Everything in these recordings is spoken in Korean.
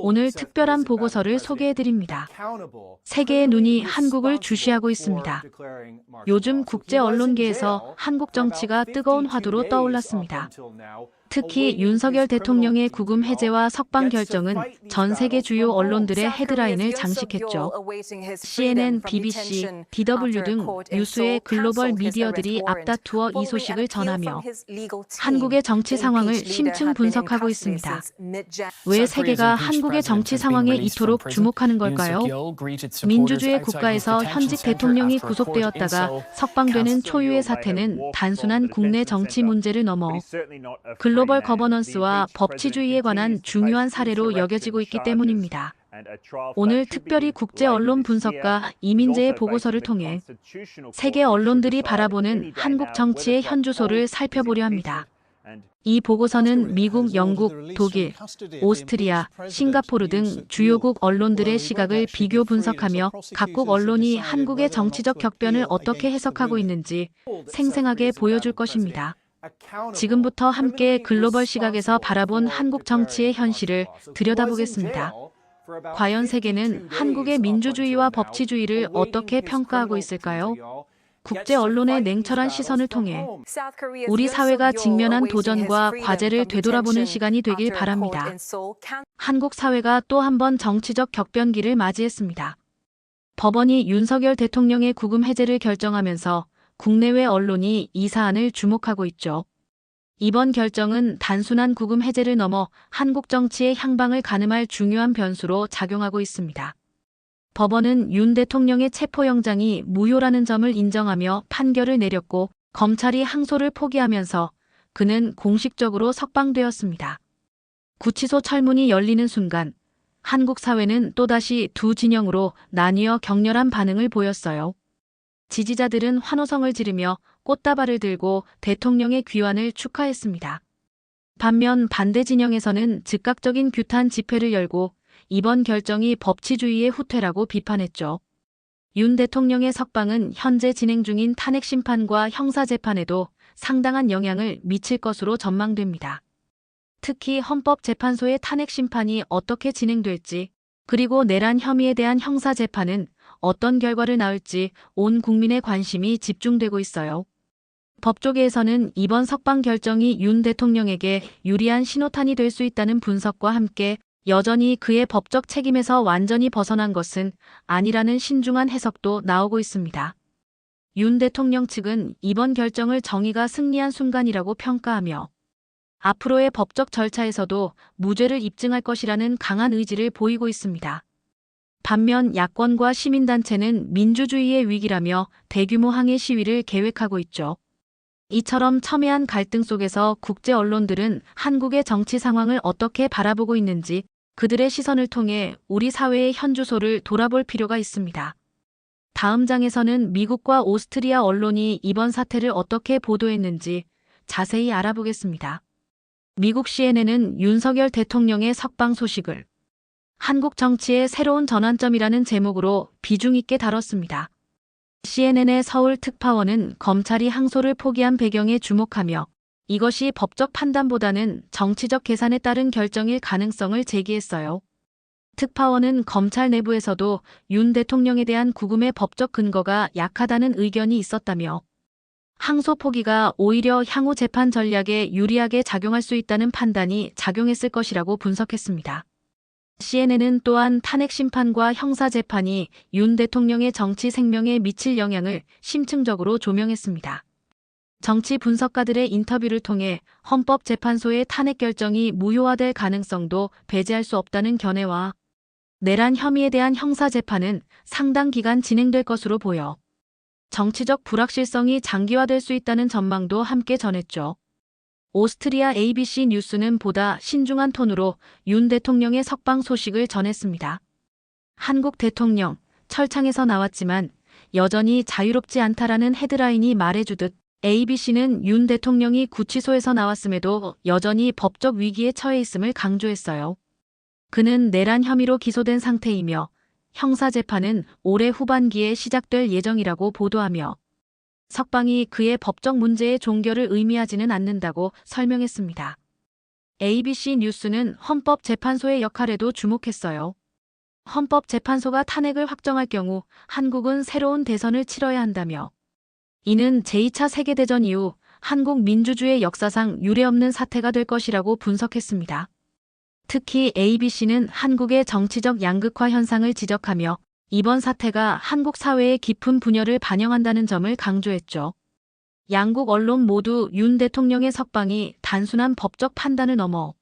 오늘 특별한 보고서를 소개해드립니다. 세계의 눈이 한국을 주시하고 있습니다. 요즘 국제 언론계에서 한국 정치가 뜨거운 화두로 떠올랐습니다. 특히 윤석열 대통령의 구금 해제와 석방 결정은 전 세계 주요 언론들의 헤드라인을 장식했죠. CNN, BBC, DW 등 유수의 글로벌 미디어들이 앞다투어 이 소식을 전하며 한국의 정치 상황을 심층 분석하고 있습니다. 왜 세계가 한국의 정치 상황에 이토록 주목하는 걸까요? 민주주의 국가에서 현직 대통령이 구속되었다가 석방되는 초유의 사태는 단순한 국내 정치 문제를 넘어 글로벌 거버넌스와 법치주의에 관한 중요한 사례로 여겨지고 있기 때문입니다. 오늘 특별히 국제 언론 분석가 이민재의 보고서를 통해 세계 언론들이 바라보는 한국 정치의 현주소를 살펴보려 합니다. 이 보고서는 미국, 영국, 독일, 오스트리아, 싱가포르 등 주요국 언론들의 시각을 비교 분석하며 각국 언론이 한국의 정치적 격변을 어떻게 해석하고 있는지 생생하게 보여줄 것입니다. 지금부터 함께 글로벌 시각에서 바라본 한국 정치의 현실을 들여다보겠습니다. 과연 세계는 한국의 민주주의와 법치주의를 어떻게 평가하고 있을까요? 국제 언론의 냉철한 시선을 통해 우리 사회가 직면한 도전과 과제를 되돌아보는 시간이 되길 바랍니다. 한국 사회가 또 한 번 정치적 격변기를 맞이했습니다. 법원이 윤석열 대통령의 구금 해제를 결정하면서 국내외 언론이 이 사안을 주목하고 있죠. 이번 결정은 단순한 구금 해제를 넘어 한국 정치의 향방을 가늠할 중요한 변수로 작용하고 있습니다. 법원은 윤 대통령의 체포영장이 무효라는 점을 인정하며 판결을 내렸고 검찰이 항소를 포기하면서 그는 공식적으로 석방되었습니다. 구치소 철문이 열리는 순간 한국 사회는 또다시 두 진영으로 나뉘어 격렬한 반응을 보였어요. 지지자들은 환호성을 지르며 꽃다발을 들고 대통령의 귀환을 축하했습니다. 반면 반대 진영에서는 즉각적인 규탄 집회를 열고 이번 결정이 법치주의의 후퇴라고 비판했죠. 윤 대통령의 석방은 현재 진행 중인 탄핵 심판과 형사재판에도 상당한 영향을 미칠 것으로 전망됩니다. 특히 헌법재판소의 탄핵 심판이 어떻게 진행될지, 그리고 내란 혐의에 대한 형사재판은 어떤 결과를 낳을지 온 국민의 관심이 집중되고 있어요. 법조계에서는 이번 석방 결정이 윤 대통령에게 유리한 신호탄이 될 수 있다는 분석과 함께 여전히 그의 법적 책임에서 완전히 벗어난 것은 아니라는 신중한 해석도 나오고 있습니다. 윤 대통령 측은 이번 결정을 정의가 승리한 순간이라고 평가하며 앞으로의 법적 절차에서도 무죄를 입증할 것이라는 강한 의지를 보이고 있습니다. 반면 야권과 시민단체는 민주주의의 위기라며 대규모 항해 시위를 계획하고 있죠. 이처럼 첨예한 갈등 속에서 국제 언론들은 한국의 정치 상황을 어떻게 바라보고 있는지 그들의 시선을 통해 우리 사회의 현주소를 돌아볼 필요가 있습니다. 다음 장에서는 미국과 오스트리아 언론이 이번 사태를 어떻게 보도했는지 자세히 알아보겠습니다. 미국 CNN은 윤석열 대통령의 석방 소식을 한국 정치의 새로운 전환점이라는 제목으로 비중 있게 다뤘습니다. CNN의 서울 특파원은 검찰이 항소를 포기한 배경에 주목하며 이것이 법적 판단보다는 정치적 계산에 따른 결정일 가능성을 제기했어요. 특파원은 검찰 내부에서도 윤 대통령에 대한 구금의 법적 근거가 약하다는 의견이 있었다며 항소 포기가 오히려 향후 재판 전략에 유리하게 작용할 수 있다는 판단이 작용했을 것이라고 분석했습니다. CNN은 또한 탄핵 심판과 형사 재판이 윤 대통령의 정치 생명에 미칠 영향을 심층적으로 조명했습니다. 정치 분석가들의 인터뷰를 통해 헌법재판소의 탄핵 결정이 무효화될 가능성도 배제할 수 없다는 견해와 내란 혐의에 대한 형사 재판은 상당 기간 진행될 것으로 보여 정치적 불확실성이 장기화될 수 있다는 전망도 함께 전했죠. 오스트리아 ABC 뉴스는 보다 신중한 톤으로 윤 대통령의 석방 소식을 전했습니다. 한국 대통령, 철창에서 나왔지만 여전히 자유롭지 않다라는 헤드라인이 말해주듯 ABC는 윤 대통령이 구치소에서 나왔음에도 여전히 법적 위기에 처해 있음을 강조했어요. 그는 내란 혐의로 기소된 상태이며 형사재판은 올해 후반기에 시작될 예정이라고 보도하며 석방이 그의 법적 문제의 종결을 의미하지는 않는다고 설명했습니다. ABC 뉴스는 헌법재판소의 역할에도 주목했어요. 헌법재판소가 탄핵을 확정할 경우 한국은 새로운 대선을 치러야 한다며 이는 제2차 세계대전 이후 한국 민주주의 역사상 유례없는 사태가 될 것이라고 분석했습니다. 특히 ABC는 한국의 정치적 양극화 현상을 지적하며 이번 사태가 한국 사회의 깊은 분열을 반영한다는 점을 강조했죠. 양국 언론 모두 윤 대통령의 석방이 단순한 법적 판단을 넘어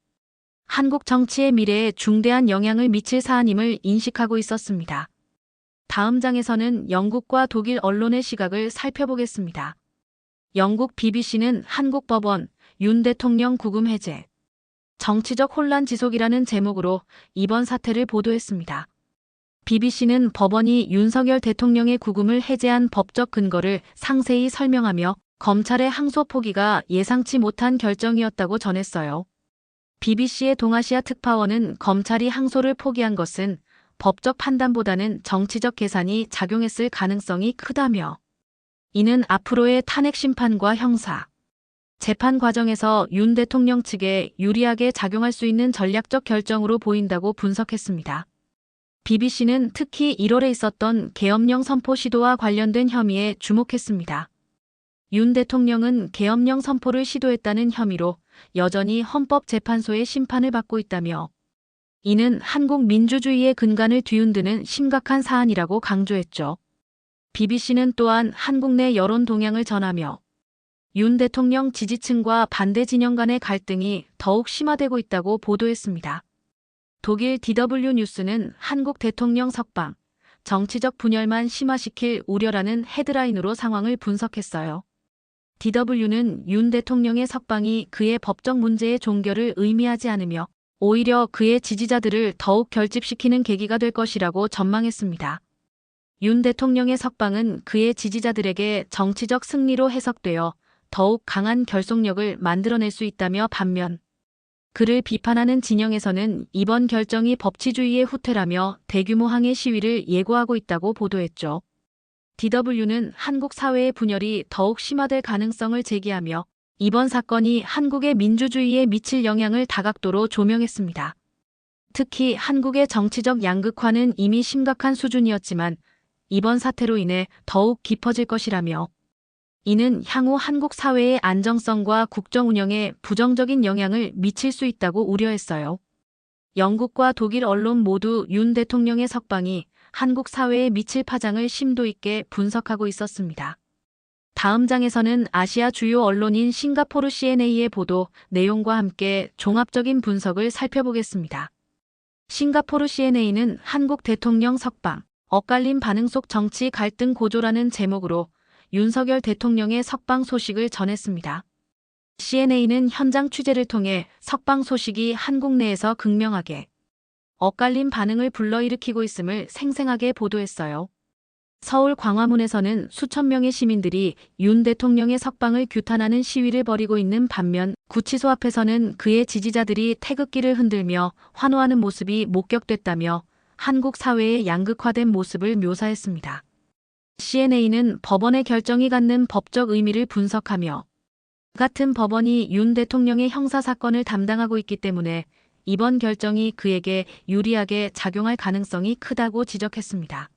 한국 정치의 미래에 중대한 영향을 미칠 사안임을 인식하고 있었습니다. 다음 장에서는 영국과 독일 언론의 시각을 살펴보겠습니다. 영국 BBC는 한국 법원, 윤 대통령 구금 해제, 정치적 혼란 지속이라는 제목으로 이번 사태를 보도했습니다. BBC는 법원이 윤석열 대통령의 구금을 해제한 법적 근거를 상세히 설명하며 검찰의 항소 포기가 예상치 못한 결정이었다고 전했어요. BBC의 동아시아 특파원은 검찰이 항소를 포기한 것은 법적 판단보다는 정치적 계산이 작용했을 가능성이 크다며 이는 앞으로의 탄핵 심판과 형사, 재판 과정에서 윤 대통령 측에 유리하게 작용할 수 있는 전략적 결정으로 보인다고 분석했습니다. BBC는 특히 1월에 있었던 계엄령 선포 시도와 관련된 혐의에 주목했습니다. 윤 대통령은 계엄령 선포를 시도했다는 혐의로 여전히 헌법재판소의 심판을 받고 있다며 이는 한국 민주주의의 근간을 뒤흔드는 심각한 사안이라고 강조했죠. BBC는 또한 한국 내 여론 동향을 전하며 윤 대통령 지지층과 반대 진영 간의 갈등이 더욱 심화되고 있다고 보도했습니다. 독일 DW 뉴스는 한국 대통령 석방, 정치적 분열만 심화시킬 우려라는 헤드라인으로 상황을 분석했어요. DW는 윤 대통령의 석방이 그의 법적 문제의 종결을 의미하지 않으며 오히려 그의 지지자들을 더욱 결집시키는 계기가 될 것이라고 전망했습니다. 윤 대통령의 석방은 그의 지지자들에게 정치적 승리로 해석되어 더욱 강한 결속력을 만들어낼 수 있다며 반면 그를 비판하는 진영에서는 이번 결정이 법치주의의 후퇴라며 대규모 항해 시위를 예고하고 있다고 보도했죠. DW는 한국 사회의 분열이 더욱 심화될 가능성을 제기하며 이번 사건이 한국의 민주주의에 미칠 영향을 다각도로 조명했습니다. 특히 한국의 정치적 양극화는 이미 심각한 수준이었지만 이번 사태로 인해 더욱 깊어질 것이라며 이는 향후 한국 사회의 안정성과 국정 운영에 부정적인 영향을 미칠 수 있다고 우려했어요. 영국과 독일 언론 모두 윤 대통령의 석방이 한국 사회에 미칠 파장을 심도 있게 분석하고 있었습니다. 다음 장에서는 아시아 주요 언론인 싱가포르 CNA의 보도 내용과 함께 종합적인 분석을 살펴보겠습니다. 싱가포르 CNA는 한국 대통령 석방, 엇갈린 반응 속 정치 갈등 고조라는 제목으로 윤석열 대통령의 석방 소식을 전했습니다. CNA는 현장 취재를 통해 석방 소식이 한국 내에서 극명하게 엇갈린 반응을 불러일으키고 있음을 생생하게 보도했어요. 서울 광화문에서는 수천 명의 시민들이 윤 대통령의 석방을 규탄하는 시위를 벌이고 있는 반면 구치소 앞에서는 그의 지지자들이 태극기를 흔들며 환호하는 모습이 목격됐다며 한국 사회의 양극화된 모습을 묘사했습니다. CNA는 법원의 결정이 갖는 법적 의미를 분석하며 같은 법원이 윤 대통령의 형사사건을 담당하고 있기 때문에 이번 결정이 그에게 유리하게 작용할 가능성이 크다고 지적했습니다.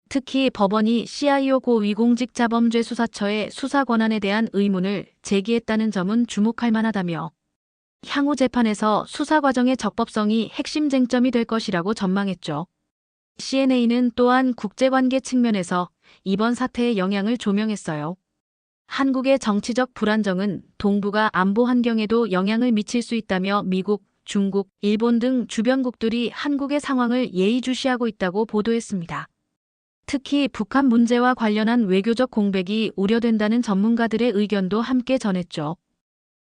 특히 법원이 CIO 고위공직자범죄수사처의 수사 권한에 대한 의문을 제기했다는 점은 주목할 만하다며 향후 재판에서 수사 과정의 적법성이 핵심 쟁점이 될 것이라고 전망했죠. CNA는 또한 국제관계 측면에서 이번 사태의 영향을 조명했어요. 한국의 정치적 불안정은 동북아 안보 환경에도 영향을 미칠 수 있다며 미국, 중국, 일본 등 주변국들이 한국의 상황을 예의주시하고 있다고 보도했습니다. 특히 북한 문제와 관련한 외교적 공백이 우려된다는 전문가들의 의견도 함께 전했죠.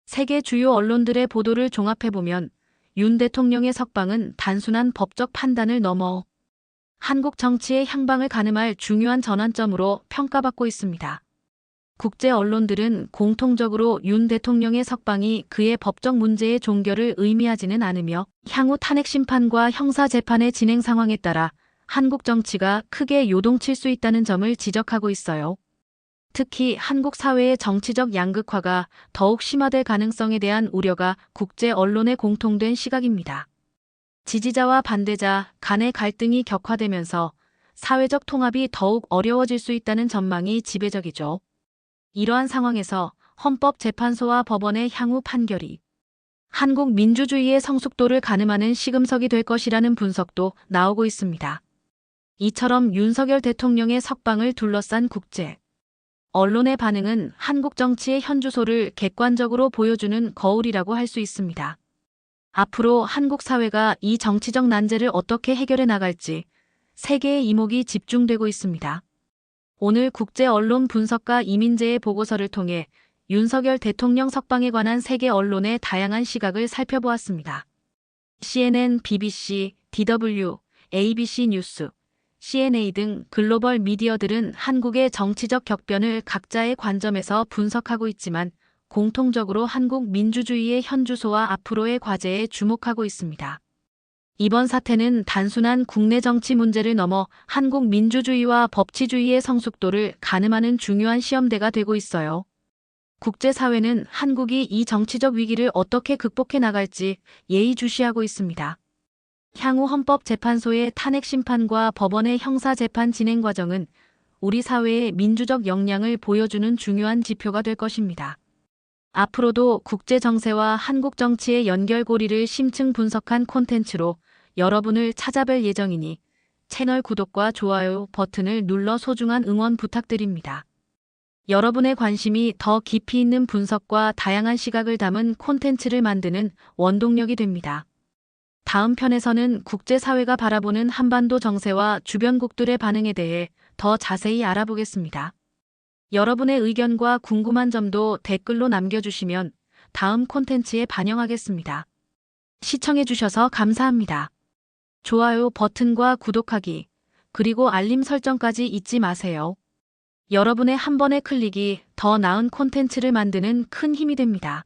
세계 주요 언론들의 보도를 종합해보면 윤 대통령의 석방은 단순한 법적 판단을 넘어 한국 정치의 향방을 가늠할 중요한 전환점으로 평가받고 있습니다. 국제 언론들은 공통적으로 윤 대통령의 석방이 그의 법적 문제의 종결을 의미하지는 않으며 향후 탄핵 심판과 형사 재판의 진행 상황에 따라 한국 정치가 크게 요동칠 수 있다는 점을 지적하고 있어요. 특히 한국 사회의 정치적 양극화가 더욱 심화될 가능성에 대한 우려가 국제 언론의 공통된 시각입니다. 지지자와 반대자 간의 갈등이 격화되면서 사회적 통합이 더욱 어려워질 수 있다는 전망이 지배적이죠. 이러한 상황에서 헌법재판소와 법원의 향후 판결이 한국 민주주의의 성숙도를 가늠하는 시금석이 될 것이라는 분석도 나오고 있습니다. 이처럼 윤석열 대통령의 석방을 둘러싼 국제 언론의 반응은 한국 정치의 현주소를 객관적으로 보여주는 거울이라고 할 수 있습니다. 앞으로 한국 사회가 이 정치적 난제를 어떻게 해결해 나갈지 세계의 이목이 집중되고 있습니다. 오늘 국제 언론 분석가 이민재의 보고서를 통해 윤석열 대통령 석방에 관한 세계 언론의 다양한 시각을 살펴보았습니다. CNN, BBC, DW, ABC 뉴스, CNA 등 글로벌 미디어들은 한국의 정치적 격변을 각자의 관점에서 분석하고 있지만 공통적으로 한국 민주주의의 현주소와 앞으로의 과제에 주목하고 있습니다. 이번 사태는 단순한 국내 정치 문제를 넘어 한국 민주주의와 법치주의의 성숙도를 가늠하는 중요한 시험대가 되고 있어요. 국제사회는 한국이 이 정치적 위기를 어떻게 극복해 나갈지 예의주시하고 있습니다. 향후 헌법재판소의 탄핵 심판과 법원의 형사재판 진행 과정은 우리 사회의 민주적 역량을 보여주는 중요한 지표가 될 것입니다. 앞으로도 국제 정세와 한국 정치의 연결고리를 심층 분석한 콘텐츠로 여러분을 찾아뵐 예정이니 채널 구독과 좋아요 버튼을 눌러 소중한 응원 부탁드립니다. 여러분의 관심이 더 깊이 있는 분석과 다양한 시각을 담은 콘텐츠를 만드는 원동력이 됩니다. 다음 편에서는 국제사회가 바라보는 한반도 정세와 주변국들의 반응에 대해 더 자세히 알아보겠습니다. 여러분의 의견과 궁금한 점도 댓글로 남겨주시면 다음 콘텐츠에 반영하겠습니다. 시청해주셔서 감사합니다. 좋아요 버튼과 구독하기, 그리고 알림 설정까지 잊지 마세요. 여러분의 한 번의 클릭이 더 나은 콘텐츠를 만드는 큰 힘이 됩니다.